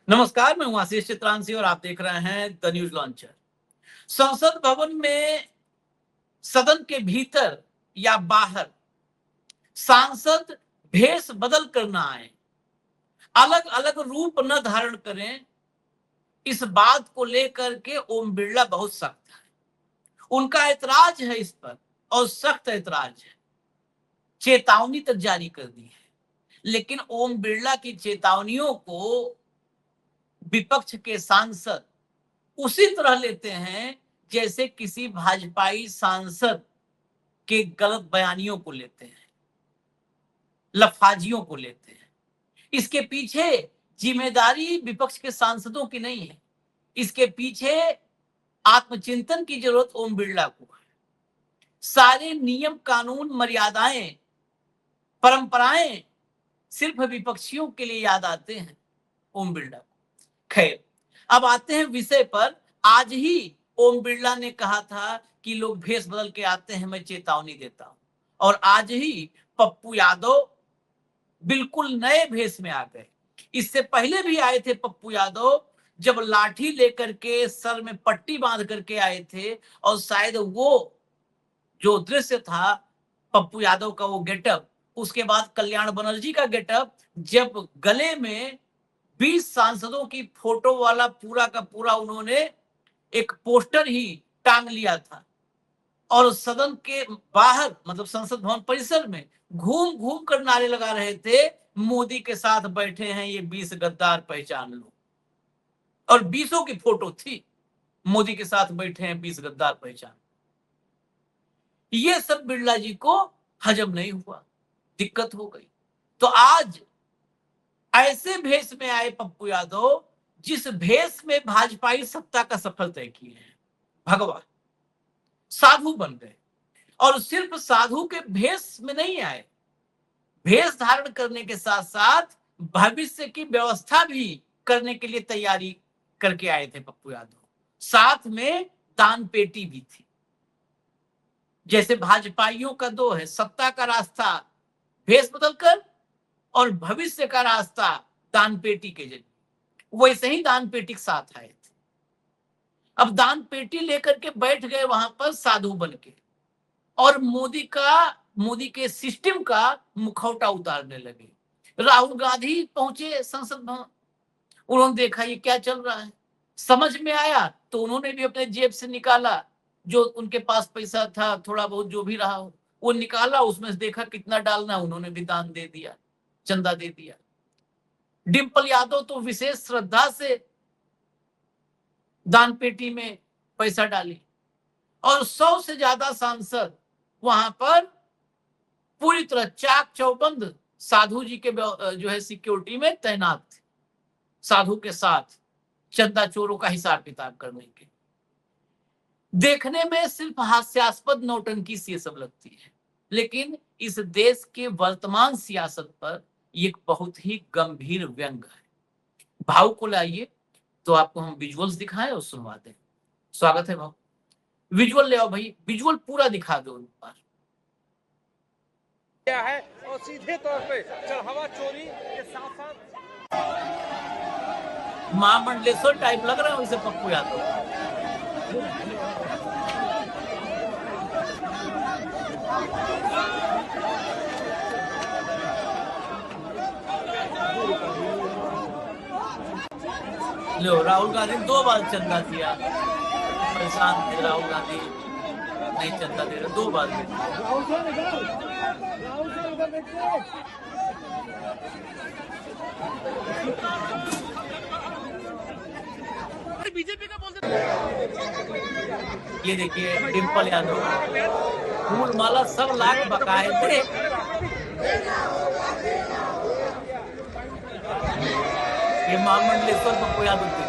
नमस्कार, मैं हूं आशीष चित्रांशी और आप देख रहे हैं द न्यूज लॉन्चर। संसद भवन में सदन के भीतर या बाहर सांसद भेष बदल कर न आए, अलग अलग रूप न धारण करें, इस बात को लेकर के ओम बिरला बहुत सख्त है। उनका ऐतराज है इस पर और सख्त ऐतराज है, चेतावनी तक जारी कर दी है। लेकिन ओम बिरला की चेतावनियों को विपक्ष के सांसद उसी तरह लेते हैं जैसे किसी भाजपाई सांसद के गलत बयानियों को लेते हैं, लफाजियों को लेते हैं। इसके पीछे जिम्मेदारी विपक्ष के सांसदों की नहीं है, इसके पीछे आत्मचिंतन की जरूरत ओम बिरला को है। सारे नियम, कानून, मर्यादाएं, परंपराएं सिर्फ विपक्षियों के लिए याद आते हैं ओम बिरला को। खैर, अब आते हैं विषय पर। आज ही ओम बिरला ने कहा था कि लोग भेष बदल के आते हैं, मैं चेतावनी देता हूं। और आज ही पप्पू यादव बिल्कुल नए भेष में आ गए। इससे पहले भी आए थे पप्पू यादव, जब लाठी लेकर के सर में पट्टी बांध करके आए थे, और शायद वो जो दृश्य था पप्पू यादव का, वो गेटअप, उसके बाद कल्याण बनर्जी का गेटअप, जब गले में 20 सांसदों की फोटो वाला पूरा का पूरा उन्होंने एक पोस्टर ही टांग लिया था और सदन के बाहर, मतलब संसद भवन परिसर में घूम घूम कर नारे लगा रहे थे, मोदी के साथ बैठे हैं ये 20 गद्दार, पहचान लो। और 20 की फोटो थी, मोदी के साथ बैठे हैं 20 गद्दार, पहचान। ये सब बिरला जी को हजम नहीं हुआ, दिक्कत हो गई। तो आज ऐसे भेष में आए पप्पू यादव, जिस भेष में भाजपाई सत्ता का सफल तय किए हैं। भगवान, साधु बन गए। और सिर्फ साधु के भेष में नहीं आए, भेष धारण करने के साथ साथ भविष्य की व्यवस्था भी करने के लिए तैयारी करके आए थे पप्पू यादव। साथ में दान पेटी भी थी। जैसे भाजपाइयों का दो है, सत्ता का रास्ता भेष बदलकर और भविष्य का रास्ता दान पेटी के जरिए, वैसे ही दान पेटी के साथ आए थे। अब दान पेटी लेकर के बैठ गए वहां पर साधु बन के, और मोदी के सिस्टम का मुखौटा उतारने लगे। राहुल गांधी पहुंचे संसद भवन, उन्होंने देखा ये क्या चल रहा है, समझ में आया तो उन्होंने भी अपने जेब से निकाला, जो उनके पास पैसा था, थोड़ा बहुत जो भी रहा हो वो निकाला, उसमें से देखा कितना डालना, उन्होंने भी दान दे दिया, चंदा दे दिया। डिंपल यादव तो विशेष श्रद्धा से दान पेटी में पैसा डाली, और 100 से ज्यादा सांसद वहां पर पूरी तरह चाक चौबंद साधु जी के जो है सिक्योरिटी में तैनात थे, साधु के साथ चंदा चोरों का हिसाब किताब करने के। देखने में सिर्फ हास्यास्पद नौटंकी सी सब लगती है, लेकिन इस देश के वर्तमान सियासत पर एक बहुत ही गंभीर व्यंग है। भाव को लाइए तो आपको हम विजुअल्स दिखाएं और सुनवाते हैं। स्वागत है भाव, विजुअल ले आओ भाई, विजुअल पूरा दिखा दो उन पर। क्या है और सीधे तौर पे चढ़ावा चोरी के साथ साथ महामंडलेश्वर टाइप लग रहा है उनसे पप्पू यादव। लो, राहुल गांधी 2 बार चंदा दिया, परेशान थे राहुल गांधी, नहीं चंदा दे रहे, 2 बार बीजेपी का बोलते। ये देखिए डिंपल यादव, फूल माला सब लाख बकाए थे। ये महामंडलेश्वर पप्पू यादव थे।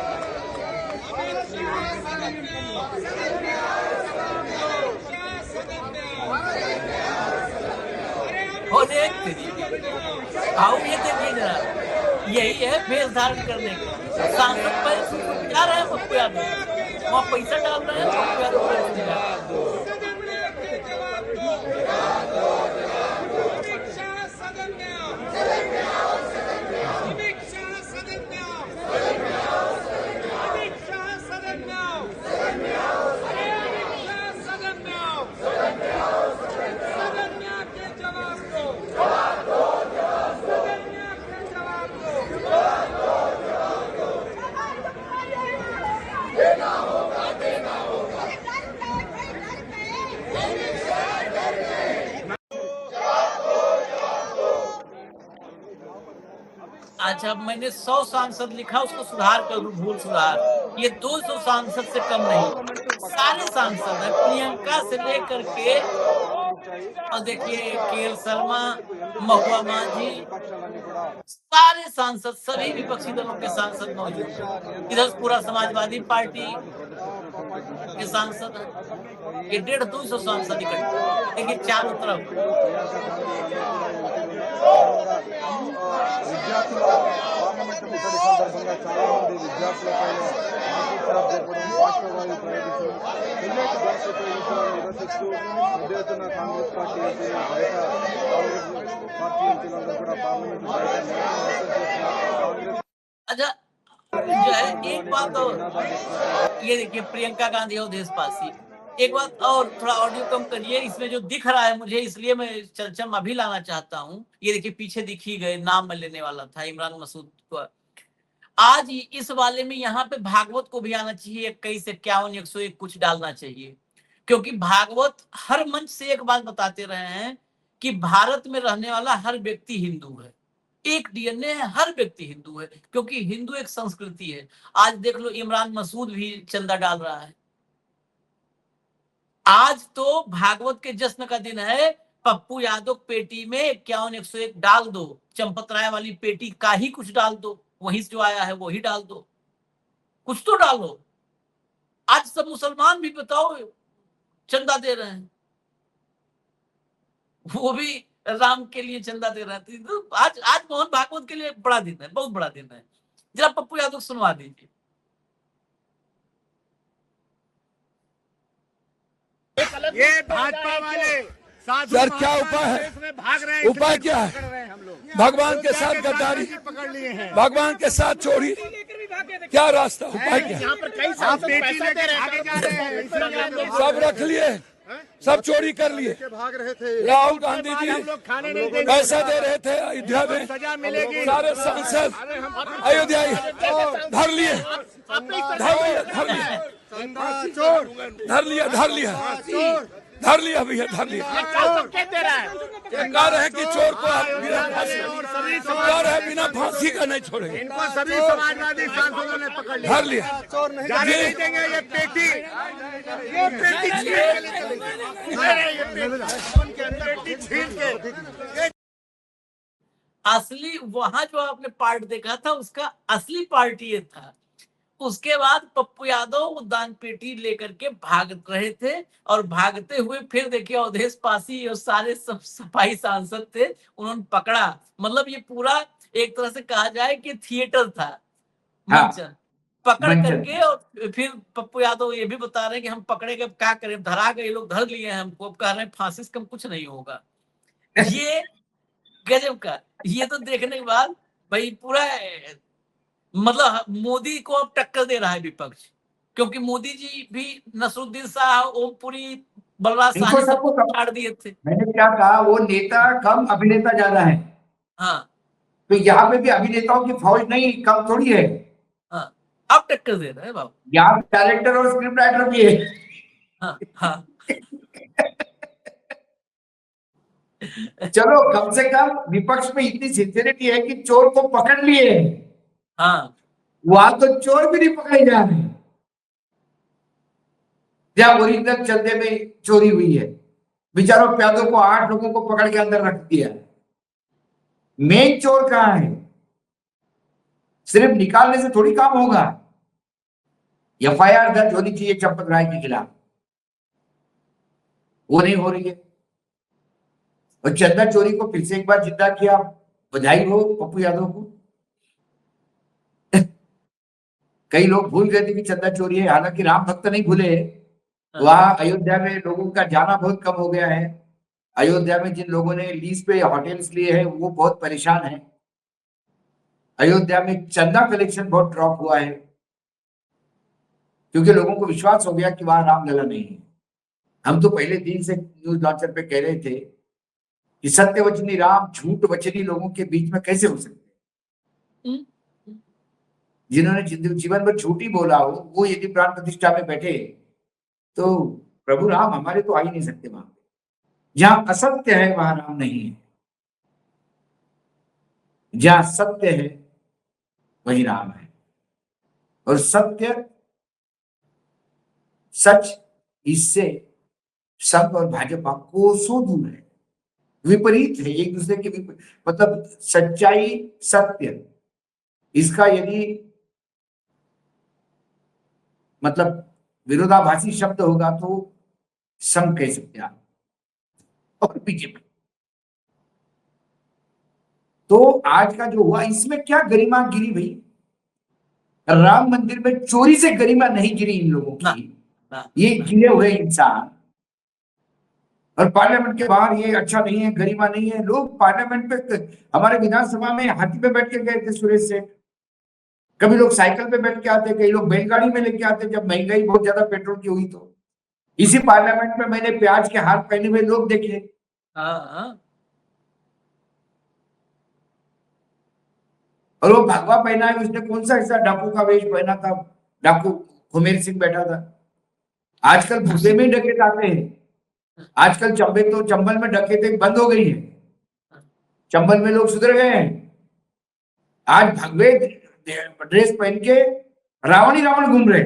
और एक आओ ये देखिए जरा, यही है भेष धारण करने का। सांसद पर जा रहे हैं पप्पू यादव, वहाँ पैसा डाल रहे हैं पप्पू यादव। अच्छा मैंने 100 सांसद लिखा, उसको सुधार कर दूं, भूल सुधार। ये 200 सांसद से कम नहीं, सारे सांसद है, प्रियंका से लेकर के, और देखिए के शर्मा, महुआ माझी, सारे सांसद, सभी विपक्षी दलों के सांसद मौजूद हैं। इधर पूरा समाजवादी पार्टी के सांसद हैं। ये 150-200 सांसद इकट्ठा, देखिए चारों तरफ। విద్యార్థుల పార్లమెంట్ ముట్టడి సందర్భంగా చాలా మంది విద్యార్థులపైన లాఠీచార్జ్ జరపడం, బాష్పవాయు ప్రయోగించడం, హెల్మెట్ ధరపై ఉపయోగించడాన్ని నిరసిస్తూ పెద్ద ఎత్తున కాంగ్రెస్ పార్టీ ఎంపీలు బయట, కాంగ్రెస్ పార్టీ ఎంపీలందరూ కూడా పార్లమెంట్ బయట నిరసన వ్యక్తం చేస్తున్నారు. కాంగ్రెస్ अच्छा जो है एक बात और, ये देखिए प्रियंका गांधी और देशपासी, एक बात और, थोड़ा ऑडियो कम करिए, इसमें जो दिख रहा है मुझे, इसलिए मैं चर्चा में अभी लाना चाहता हूँ। ये देखिए पीछे दिखी गए, नाम मैं लेने वाला था इमरान मसूद को। आज इस वाले में यहाँ पे भागवत को भी आना चाहिए, 21, 51, 101 कुछ डालना चाहिए, क्योंकि भागवत हर मंच से एक बात बताते रहे हैं कि भारत में रहने वाला हर व्यक्ति हिंदू है, एक डीएनए है, हर व्यक्ति हिंदू है, क्योंकि हिंदू एक संस्कृति है। आज देख लो इमरान मसूद भी चंदा डाल रहा है। आज तो भागवत के जश्न का दिन है, पप्पू यादव पेटी में 51, 101 डाल दो, चंपत राय वाली पेटी का ही कुछ डाल दो, वहीं से जो आया है वही डाल दो, कुछ तो डालो। आज सब मुसलमान भी बताओ चंदा दे रहे हैं, वो भी राम के लिए चंदा दे रहे थे। तो आज मोहन भागवत के लिए बड़ा दिन है, बहुत बड़ा दिन है। जरा पप्पू यादव सुनवा दीजिए। ये भाजपा वाले सर क्या उपाय है? भाग रहे हैं, उपाय क्या है? भगवान के साथ गद्दारी, पकड़ लिए हैं। भगवान के साथ चोरी, क्या रास्ता? उपाय क्या? यहाँ पर कई सांसद पैसा दे रहे हैं, सब रख लिए, सब चोरी कर लिए। भाग रहे थे। राहुल गांधी हम जी लोग खाने नहीं देंगे, पैसा दे रहे थे अयोध्या में, सजा मिलेगी। सारे सांसद अयोध्या धर लिए, धर लिया भैया, धर लिया। दे रहा है, कह रहे हैं कि चोर को आप कह रहे हैं बिना फांसी का नहीं छोड़ेंगे। इनको सभी समाजवादी सांसदों ने पकड़ लिया, धर लिया। जाने नहीं देंगे। ये पेटी छीन के असली वहां जो आपने पार्ट देखा था, उसका असली पार्ट ये था। उसके बाद पप्पू यादव वो दान पेटी लेकर के भाग रहे थे, और भागते हुए फिर देखिए अवधेश पासी और सारे सब सफाई सांसद थे, उन्होंने पकड़ा। मतलब ये पूरा एक तरह से कहा जाए कि थिएटर था, मंचन पकड़ करके। और फिर पप्पू यादव ये भी बता रहे हैं कि हम पकड़े गए, क्या करें, धरा गए, लोग धर लिए हैं हमको, अब कह रहे हैं फांसी से कम कुछ नहीं होगा। ये गजब का, ये तो देखने के बाद भाई पूरा मतलब मोदी को अब टक्कर दे रहा है विपक्ष, क्योंकि मोदी जी भी नसरुद्दीन शाह, ओमपुरी, बलराज शाह सबको छाड़ दिए थे। मैंने क्या कहा, वो नेता कम अभिनेता ज्यादा है। हाँ, तो यहाँ पे भी अभिनेताओं की फौज नहीं कम थोड़ी है। हाँ, अब टक्कर दे रहे हैं बाबू। यहाँ पे डायरेक्टर और स्क्रिप्ट राइटर भी है। हाँ, हाँ। चलो कम से कम विपक्ष में इतनी सिंसियरिटी है कि चोर को पकड़ लिए। हाँ, वहां तो चोर भी नहीं पकड़े जा रहे, जहां ओरिजिनल चंदे में चोरी हुई है। बेचारों प्यादों को 8 लोगों को पकड़ के अंदर रख दिया। मेन चोर कहाँ है? सिर्फ निकालने से थोड़ी काम होगा। एफआईआर दर्ज होनी चाहिए चंपत राय के खिलाफ, वो नहीं हो रही है। और चंदा चोरी को फिर से एक बार जिंदा किया, बधाई हो पप्पू यादव को। कई लोग भूल गए थे कि चंदा चोरी है, हालांकि राम भक्त नहीं भूले। वहां अयोध्या में लोगों का जाना बहुत कम हो गया है। अयोध्या में जिन लोगों ने लीज पे होटल्स लिए हैं वो बहुत परेशान हैं। अयोध्या में चंदा कलेक्शन बहुत ड्रॉप हुआ है, क्योंकि लोगों को विश्वास हो गया कि वहां रामलला नहीं है। हम तो पहले दिन से न्यूज लॉन्चर पे कह रहे थे कि सत्यवचनी राम झूठ वचनी लोगों के बीच में कैसे हो सकते। जिन्होंने जीवन भर झूठी बोला हो, वो यदि प्राण प्रतिष्ठा में बैठे तो प्रभु राम हमारे तो आ ही नहीं सकते। वहां जहां असत्य है वहां राम नहीं है, जहां सत्य है वही राम है। और सत्य, सच, इससे संघ और भाजपा कोसों दूर है, विपरीत है, एक दूसरे के मतलब सच्चाई, सत्य, इसका यदि मतलब विरोधाभासी शब्द होगा तो संघ कह सकते हैं और बीजेपी। तो आज का जो हुआ, इसमें क्या गरिमा गिरी भाई? राम मंदिर में चोरी से गरिमा नहीं गिरी इन लोगों की, ये गिरे हुए इंसान। और पार्लियामेंट के बाहर ये अच्छा नहीं है, गरिमा नहीं है। लोग पार्लियामेंट पे, हमारे विधानसभा में हाथी पे बैठ के गए थे सुरेश से, कभी लोग साइकिल पे बैठ के आते, कई लोग बैलगाड़ी में लेके आते जब महंगाई बहुत ज्यादा पेट्रोल की हुई। तो इसी पार्लियामेंट में मैंने प्याज के हार पहने हुए लोग देखे। और वो भगवा पहना है, उसने कौन सा ऐसा डाकू का वेश पहना था? डाकू हुमेर सिंह बैठा था। आजकल भगवे में डकैत आते हैं, आजकल चंबल में डकैती बंद हो गई है, चंबल में लोग सुधर गए हैं। आज भगवे ड्रेस पहन के रावण ही रावण घूम रहे,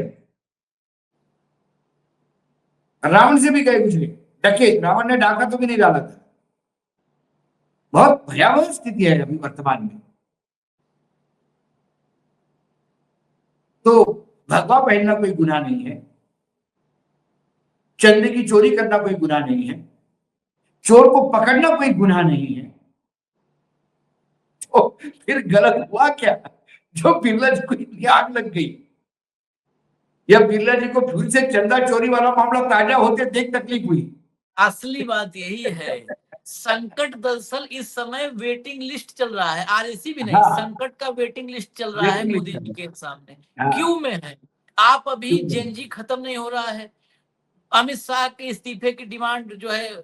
रावण से भी गए कुछ नहीं, डकैत। रावण ने डाका तो भी नहीं डाला था। बहुत भयावह स्थिति है अभी वर्तमान में। तो भगवा पहनना कोई गुनाह नहीं है, चंदे की चोरी करना कोई गुनाह नहीं है, चोर को पकड़ना कोई गुनाह नहीं है। तो फिर गलत हुआ क्या जो बिरला जी को इतनी आग लग गई? या बिरला जी को फिर से चंदा चोरी वाला मामला ताजा होते देख तकलीफ हुई? असली बात यही है। संकट दरअसल इस समय वेटिंग लिस्ट चल रहा है, आरएसी भी नहीं, हाँ। संकट का वेटिंग लिस्ट चल रहा है मोदी जी के सामने। हाँ। क्यों में है? आप अभी क्यों में? जेनजी खत्म नहीं हो रहा है, अमित शाह के इस्तीफे की डिमांड जो है,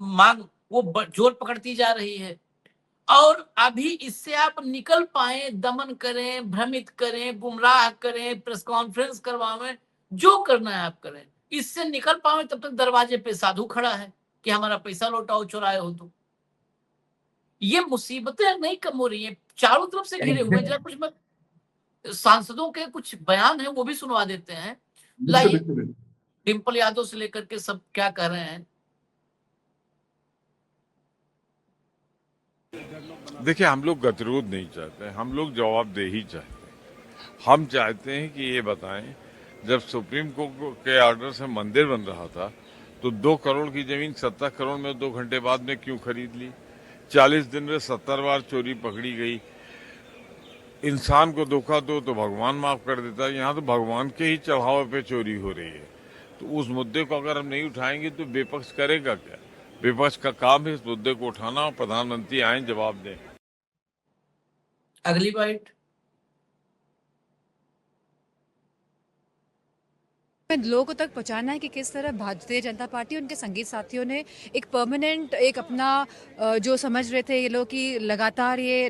मांग, वो जोर पकड़ती जा रही है। और अभी इससे आप निकल पाए, दमन करें, भ्रमित करें, गुमराह करें, प्रेस कॉन्फ्रेंस करवाएं, जो करना है आप करें, इससे निकल पाए तब तक दरवाजे पे साधु खड़ा है कि हमारा पैसा लौटाओ, चुराए हो तो। ये मुसीबतें नहीं कम हो रही हैं, चारों तरफ से घिरे हुए। जरा कुछ सांसदों के कुछ बयान है वो भी सुनवा देते हैं। लाइए डिम्पल यादव से लेकर के सब क्या कह रहे हैं। देखिए, हम लोग गतिरोध नहीं चाहते, हम लोग जवाबदेही चाहते हैं। हम चाहते हैं कि ये बताएं, जब सुप्रीम कोर्ट के ऑर्डर से मंदिर बन रहा था तो 2 करोड़ की जमीन 70 करोड़ में 2 घंटे बाद में क्यों खरीद ली? 40 दिन में 70 बार चोरी पकड़ी गई। इंसान को धोखा दो तो भगवान माफ कर देता है, यहाँ तो भगवान के ही चढ़ावे पे चोरी हो रही है। तो उस मुद्दे को अगर हम नहीं उठाएंगे तो विपक्ष करेगा क्या? विपक्ष का काम है इस मुद्दे को उठाना, प्रधानमंत्री आए जवाब दें। अगली बाइट। लोगों तक पहुंचाना है कि किस तरह भारतीय जनता पार्टी उनके संगीत साथियों ने एक परमानेंट, एक अपना जो समझ रहे थे ये लोग कि लगातार ये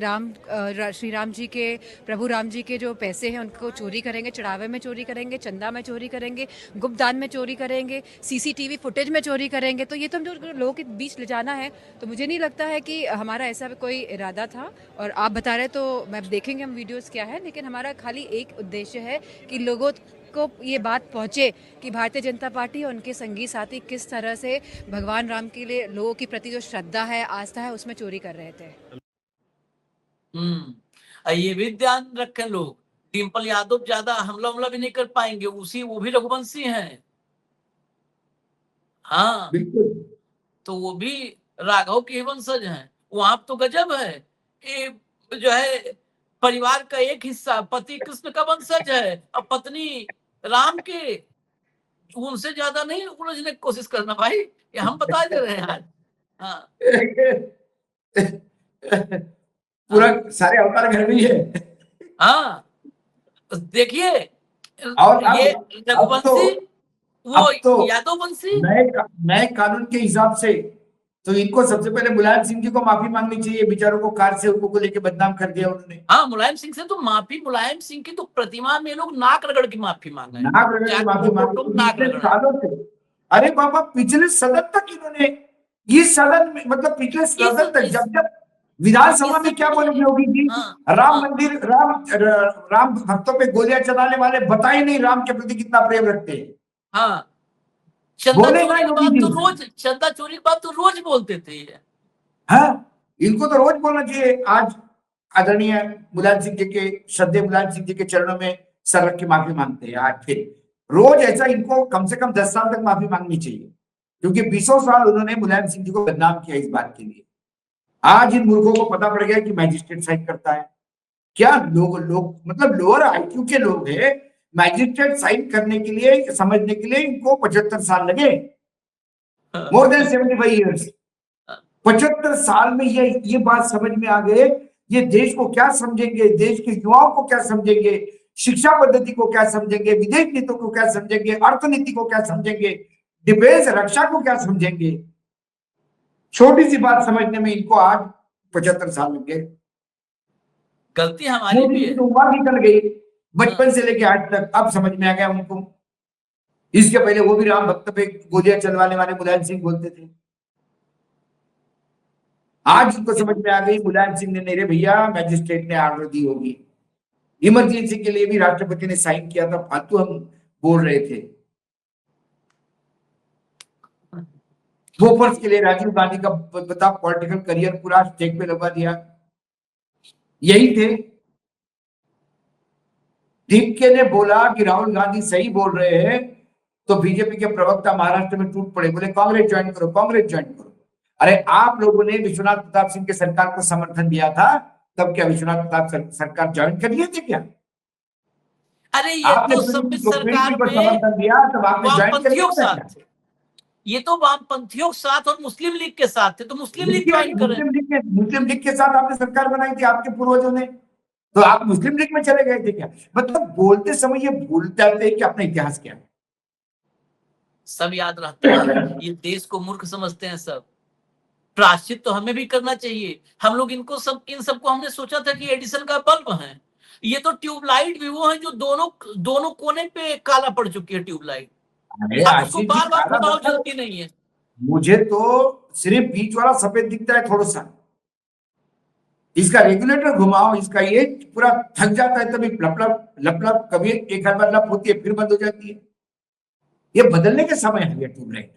श्री राम जी के, प्रभु राम जी के जो पैसे हैं उनको चोरी करेंगे, चढ़ावे में चोरी करेंगे, चंदा में चोरी करेंगे, गुप्त दान में चोरी करेंगे, सीसीटीवी फुटेज में चोरी करेंगे। तो ये तो जो लोगों के बीच ले जाना है, तो मुझे नहीं लगता है कि हमारा ऐसा कोई इरादा था। और आप बता रहे तो मैं देखेंगे हम वीडियोज़ क्या है, लेकिन हमारा खाली एक उद्देश्य है कि लोगों को ये बात पहुंचे कि भारतीय जनता पार्टी और उनके संगी साथी किस तरह से भगवान राम के लिए लोगों की प्रति जो श्रद्धा है, आस्था है, उसमें चोरी कर रहे थे। ये भी ध्यान रखें लोग, डिम्पल यादव ज्यादा हमला भी नहीं कर पाएंगे, वो भी रघुवंशी हैं। हाँ बिल्कुल, तो वो भी राघव के वंशज हैं। वहां तो गजब है, ये जो है परिवार का एक हिस्सा पति कृष्ण का वंशज है और पत्नी राम के, उनसे ज्यादा नहीं उलझने की कोशिश करना भाई, ये हम बता दे रहे हैं आज। हाँ पूरा सारे अवतार घर में ही है। हाँ देखिए, और ये रघुवंशी, वो यादव वंशी। नए कानून के हिसाब से तो इनको सबसे पहले मुलायम सिंह जी को माफी मांगनी चाहिए, बेचारों को कार से उनको लेके बदनाम कर दिया उन्होंने। हाँ, मुलायम सिंह से तो माफी, मुलायम सिंह की तो प्रतिमा में लोग नाक रगड़ की माफी मांग रहे हैं, नाक रगड़ की माफी मांग सालों से। अरे बाबा, पिछले सदन तक इन्होंने, ये सदन में मतलब पिछले सदन तक जब विधानसभा में क्या बोलेंगे योगी जी? हाँ, राम हाँ। मंदिर, राम भक्तों पे गोलियां चलाने वाले बताए नहीं राम के प्रति कितना प्रेम रखते हैं। हाँ, चंदा बोले ना चोरी की योगी बात जी। तो रोज, चंदा चोरी की बात तो रोज बोलते थे ये। हाँ, इनको तो रोज बोलना चाहिए। आज आदरणीय मुलायम सिंह जी के, श्रद्धेय मुलायम सिंह जी के चरणों में सर रख के माफी मांगते हैं। आज फिर रोज ऐसा इनको कम से कम 10 साल तक माफी मांगनी चाहिए, क्योंकि 20 साल उन्होंने मुलायम सिंह जी को बदनाम किया इस बात के लिए। आज इन मूर्खों को पता पड़ गया कि मैजिस्ट्रेट साइन करता है क्या। लोग मतलब लोअर आईक्यू के लोग हैं, मैजिस्ट्रेट साइन करने के लिए, समझने के लिए इनको 75 साल लगे, मोर देन 75 ईयर्स। 75 साल में ये बात समझ में आ गए, ये देश को क्या समझेंगे, देश के युवाओं को क्या समझेंगे, शिक्षा पद्धति को क्या समझेंगे, विदेश नीति को क्या समझेंगे, अर्थनीति को क्या समझेंगे, डिफेंस रक्षा को क्या समझेंगे। छोटी सी बात समझने में इनको आज 75 साल लग गए। गलती हमारी भी है। उम्र निकल गई बचपन से लेके आज तक, अब समझ में आ गया उनको। इसके पहले वो भी राम भक्त पे गोलियां चलवाने वाले मुलायम सिंह बोलते थे। आज इनको समझ में आ गई, मुलायम सिंह ने नहीं रे भैया, मैजिस्ट्रेट ने आर्डर दी होगी। इमरजेंसी के लिए भी राष्ट्रपति ने साइन किया था, फालतू हम बोल रहे थे। बोफोर्स के लिए राजीव गांधी का बता पॉलिटिकल करियर पूरा स्टेक पे लगा दिया, यही थे। डीपके ने बोला कि राहुल गांधी सही बोल रहे हैं, तो बीजेपी के प्रवक्ता महाराष्ट्र में टूट पड़े, बोले कांग्रेस ज्वाइन करो, कांग्रेस ज्वाइन करो। अरे आप लोगों ने विश्वनाथ प्रताप सिंह के सरकार को समर्थन दिया था, तब क्या विश्वनाथ प्रताप सरकार ज्वाइन कर लिए थे क्या? अरे ये आपने तो सम्मिश्र सरकार में समर्थन दिया, तब आपने ज्वाइन कर वामपंथियों के लिया साथ थे। ये तो वामपंथियों के साथ और मुस्लिम लीग के साथ थे, तो मुस्लिम लीग ज्वाइन करें। मुस्लिम लीग के साथ आपने सरकार बनाई थी आपके पूर्वजों ने, तो आप मुस्लिम लीग में चले गए थे क्या? मतलब बोलते समय ये भूल जाते हैं कि अपना इतिहास क्या है। सब याद रहता है, ये देश को मूर्ख समझते हैं सब। प्रायश्चित तो हमें भी करना चाहिए। हम लोग इन सबको हमने सोचा था कि एडिसन का बल्ब है, ये तो ट्यूबलाइट भी वो है जो दोनों कोने पे काला पड़ चुकी है ट्यूबलाइट। अब उसको बार बार घुमाओ, जलती नहीं है। मुझे तो सिर्फ बीच वाला सफेद दिखता है थोड़ा सा, इसका रेगुलेटर घुमाओ, इसका ये पूरा थक जाता है, तभी लप कभी एक बार लप होती है फिर बंद हो जाती है। ये बदलने के समय है ये ट्यूबलाइट।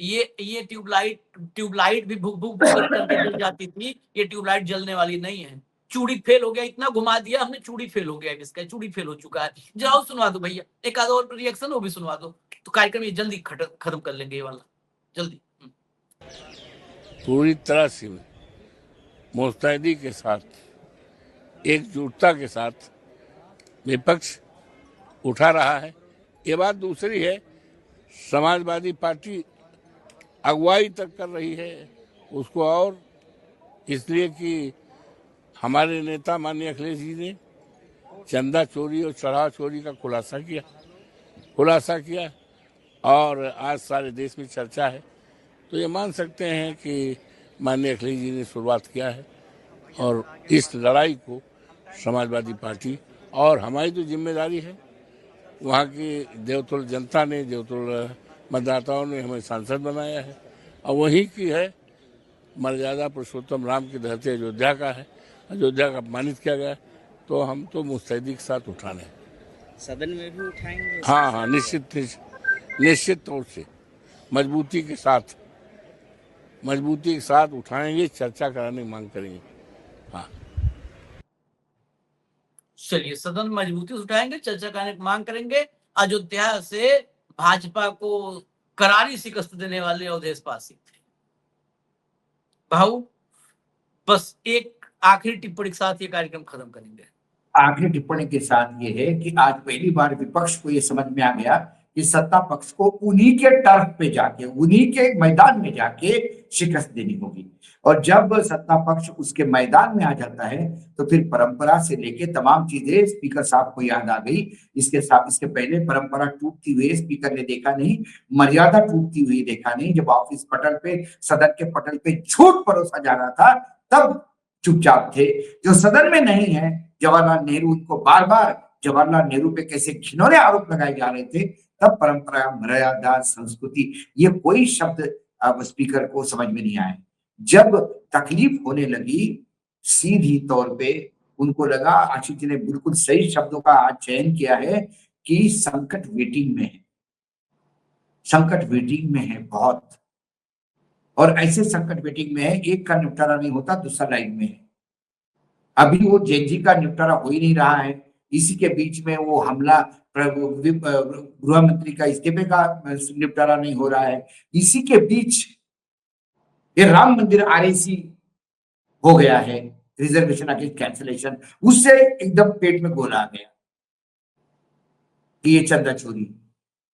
ये ट्यूबलाइट भी भुक भुक करके जल जाती थी, ये ट्यूबलाइट जलने वाली नहीं है। चूड़ी फेल हो गया, इतना घुमा दिया हमने, चूड़ी फेल हो गया, इसका चूड़ी फेल हो चुका है। जाओ सुनवा दो भैया, एक आधा और रिएक्शन वो भी सुनवा दो, तो कार्यक्रम ये जल्दी खत्म कर लेंगे ये वाला, जल्दी। पूरी तरह से मुस्तैदी के साथ, एकजुटता के साथ विपक्ष उठा रहा है। ये बात दूसरी है, समाजवादी पार्टी अगुवाई तक कर रही है उसको, और इसलिए कि हमारे नेता माननीय अखिलेश जी ने चंदा चोरी और चढ़ावा चोरी का खुलासा किया और आज सारे देश में चर्चा है। तो ये मान सकते हैं कि माननीय अखिलेश जी ने शुरुआत किया है, और इस लड़ाई को समाजवादी पार्टी और हमारी तो जिम्मेदारी है। वहाँ की देवतुल जनता ने, देवतुल मतदाताओं ने हमें सांसद बनाया है, और वहीं की है मर्यादा पुरुषोत्तम राम की धरती अयोध्या का है, अयोध्या का अपमानित किया गया, तो हम तो मुस्तैदी के साथ उठाने हैं। सदन में भी उठाएंगे? हाँ, निश्चित तौर से मजबूती के साथ उठाएंगे, चर्चा कराने की मांग करेंगे। हाँ, चलिए, सदन मजबूती से उठाएंगे, चर्चा करने की मांग करेंगे। अयोध्या से भाजपा को करारी शिकस्त देने वाले अवधेश पासी थे भाऊ। बस एक आखिरी टिप्पणी के साथ ये कार्यक्रम खत्म करेंगे। आखिरी टिप्पणी के साथ ये है कि आज पहली बार विपक्ष को ये समझ में आ गया कि सत्ता पक्ष को उन्हीं के टर्फ पे जाके, उन्हीं के मैदान में जाके शिकस्त देनी होगी। और जब सत्ता पक्ष उसके मैदान में आ जाता है तो फिर परंपरा से लेके तमाम चीजें स्पीकर साहब को याद आ गई। इसके पहले परंपरा टूटती हुई स्पीकर ने देखा नहीं, मर्यादा टूटती हुई देखा नहीं। जब ऑफिस पटल पे, सदन के पटल पे झूठ परोसा जा रहा था, तब चुपचाप थे। जो सदन में नहीं है, जवाहरलाल नेहरू, उनको बार बार जवाहरलाल नेहरू पे कैसे घिनौने आरोप लगाए जा रहे थे, तब परंपरा, मर्यादा, संस्कृति, ये कोई शब्द अब स्पीकर को समझ में नहीं आए। जब तकलीफ होने लगी सीधी तौर पे उनको लगा, आशीष जी ने बिल्कुल सही शब्दों का आज चयन किया है कि संकट वेटिंग में है, संकट वेटिंग में है बहुत, और ऐसे संकट वेटिंग में है, एक का निपटारा नहीं होता दूसरा लाइन में है। अभी वो जेनजी का निपटारा हो ही नहीं रहा है, इसी के बीच में वो हमला गृह मंत्री का इस्तीफे का निपटारा नहीं हो रहा है, इसी के बीच ये राम मंदिर आरएसी हो गया है, रिजर्वेशन अगेंस्ट कैंसिलेशन, उससे एकदम पेट में गोला आ गया कि ये चंदा चोरी।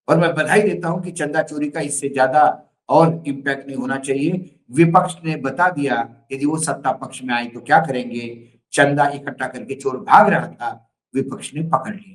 और मैं बधाई देता हूं कि चंदा चोरी का इससे ज्यादा और इम्पैक्ट नहीं होना चाहिए। विपक्ष ने बता दिया यदि वो सत्ता पक्ष में आए तो क्या करेंगे, चंदा इकट्ठा करके चोर भाग रहा था, विपक्ष ने पकड़ लिया।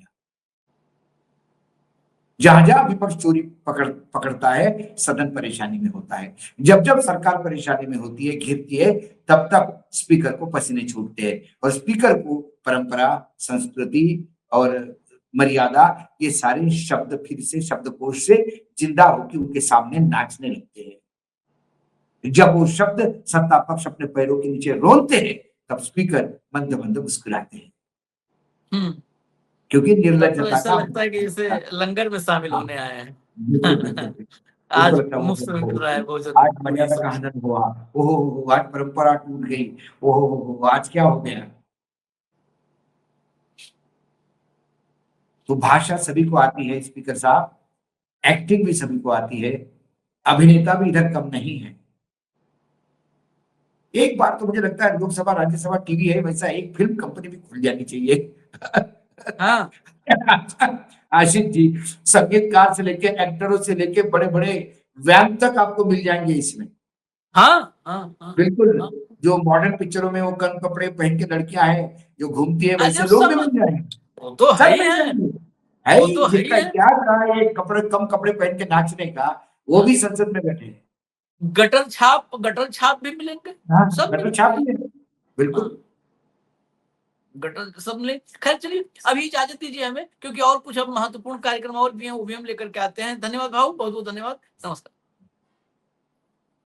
जहां जहां विपक्ष चोरी पकड़ता है सदन परेशानी में होता है, जब जब सरकार परेशानी में होती है, घिरती है, तब तब स्पीकर को पसीने छूटते हैं और स्पीकर को परंपरा, संस्कृति और मर्यादा ये सारे शब्द फिर से शब्दकोश से जिंदा होकर उनके सामने नाचने लगते हैं। जब वो शब्द सत्ता पक्ष अपने पैरों के नीचे रोनते हैं तब स्पीकर मंद मंद मुस्कुराते हैं, क्योंकि निर्लज्जता ऐसा लगता है कि जैसे लंगर में शामिल होने आए हैं। आज मुफ्त में मिल रहा है भोजन, आज मर्यादा का हनन हुआ, ओहो आज परंपरा टूट गई, ओहो आज क्या हो गया। तो भाषा सभी को आती है स्पीकर साहब, एक्टिंग भी सभी को आती है, अभिनेता भी इधर कम नहीं है। एक बार तो मुझे लगता है लोकसभा राज्यसभा टीवी है, वैसा एक फिल्म कंपनी भी खुल जानी चाहिए। हाँ। आशीष जी, संगीतकार से लेके एक्टरों से लेके बड़े बड़े वैन तक आपको मिल जाएंगे इसमें। हाँ। बिल्कुल, जो मॉडर्न पिक्चरों में वो कन कपड़े पहन के लड़कियां हैं जो घूमती है, वैसे लोग भी मिल जाएंगे। वो तो है ही है, है वो तो है ही जिसका है। इतिहास रहा है कपड़े कम कपड़े पहन के नाचने का, वो भी संसद में बैठे हैं। गटर छाप भी मिलेंगे, सब गटर छाप भी है, बिल्कुल गटर सब मिलेंगे। खैर चलिए, अभी इजाजत दीजिए हमें, क्योंकि और कुछ अब महत्वपूर्ण कार्यक्रम और भी हैं, वो भी हम लेकर के आते हैं। धन्यवाद भाऊ, बहुत बहुत धन्यवाद, नमस्कार।